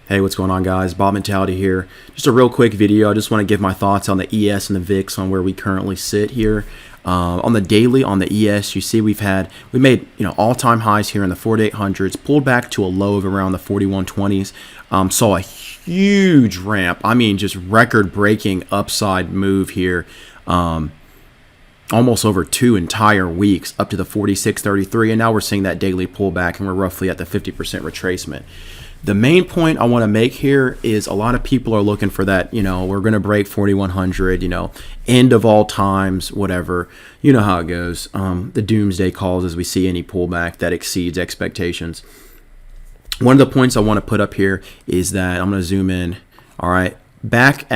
Hey, what's going on, guys? Bob Mentality here. Just a real quick video. I just want to give my thoughts on the ES and the VIX on where we currently sit here. On the daily, on the ES, you see we made all-time highs here in the 4800s, pulled back to a low of around the 4120s. Saw a huge ramp. I mean, just record-breaking upside move here. Almost over 2 entire weeks up to the 4633, and now we're seeing that daily pullback, and we're roughly at the 50% retracement. The main point I want to make here is a lot of people are looking for that, we're going to break 4,100, end of all times, whatever. You know how it goes. The doomsday calls as we see any pullback that exceeds expectations. One of the points I want to put up here is that I'm going to zoom in. All right, back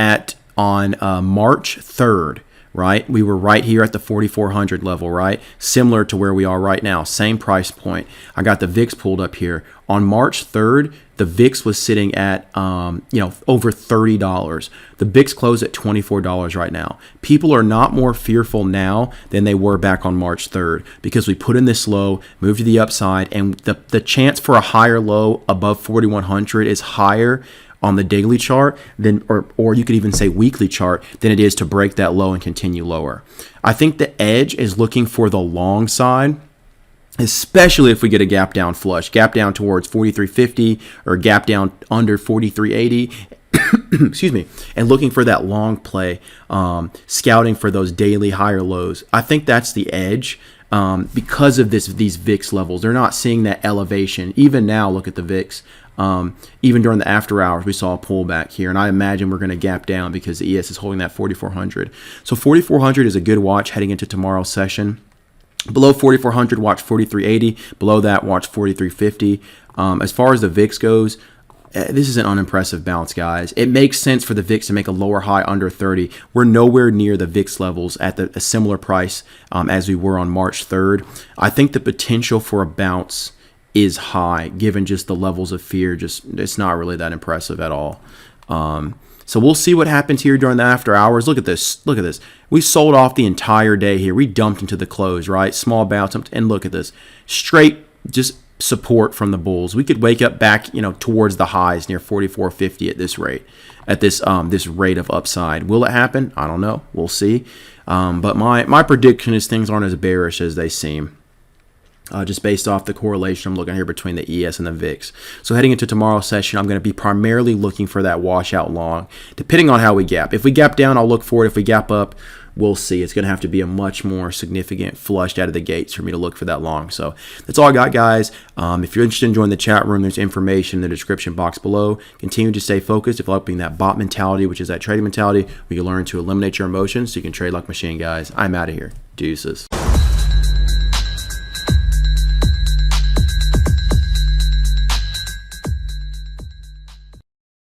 on March 3rd. Right, we were right here at the 4,400 level, right? Similar to where we are right now, same price point. I got the VIX pulled up here. On March 3rd, the VIX was sitting at, over $30. The VIX closed at $24 right now. People are not more fearful now than they were back on March 3rd because we put in this low, moved to the upside, and the chance for a higher low above 4,100 is higher on the daily chart than, or you could even say weekly chart, than it is to break that low and continue lower. I think the edge is looking for the long side, especially if we get a gap down flush, gap down towards 4350 or gap down under 4380. Excuse me, and looking for that long play, scouting for those daily higher lows. I think that's the edge. Because of these VIX levels, they're not seeing that elevation. Even now, look at the VIX. Even during the after hours, we saw a pullback here, and I imagine we're going to gap down because the ES is holding that 4,400. So 4,400 is a good watch heading into tomorrow's session. Below 4,400, watch 4,380. Below that, watch 4,350. As far as the VIX goes, this is an unimpressive bounce, guys. It makes sense for the VIX to make a lower high under 30. We're nowhere near the VIX levels at a similar price as we were on March 3rd. I think the potential for a bounce is high, given just the levels of fear. It's not really that impressive at all. So we'll see what happens here during the after hours. Look at this. Look at this. We sold off the entire day here. We dumped into the close, right? Small bounce, and look at this. Straight, just support from the bulls. We could wake up back, towards the highs near 44.50 at this rate, at this rate of upside. Will it happen? I don't know. We'll see. But my prediction is things aren't as bearish as they seem. Just based off the correlation I'm looking here between the ES and the VIX. So heading into tomorrow's session, I'm going to be primarily looking for that washout long, depending on how we gap. If we gap down, I'll look for it. If we gap up, we'll see. It's going to have to be a much more significant flush out of the gates for me to look for that long. So that's all I got, guys. If you're interested in joining the chat room, there's information in the description box below. Continue to stay focused, developing that bot mentality, which is that trading mentality where you learn to eliminate your emotions so you can trade like a machine, guys. I'm out of here. Deuces.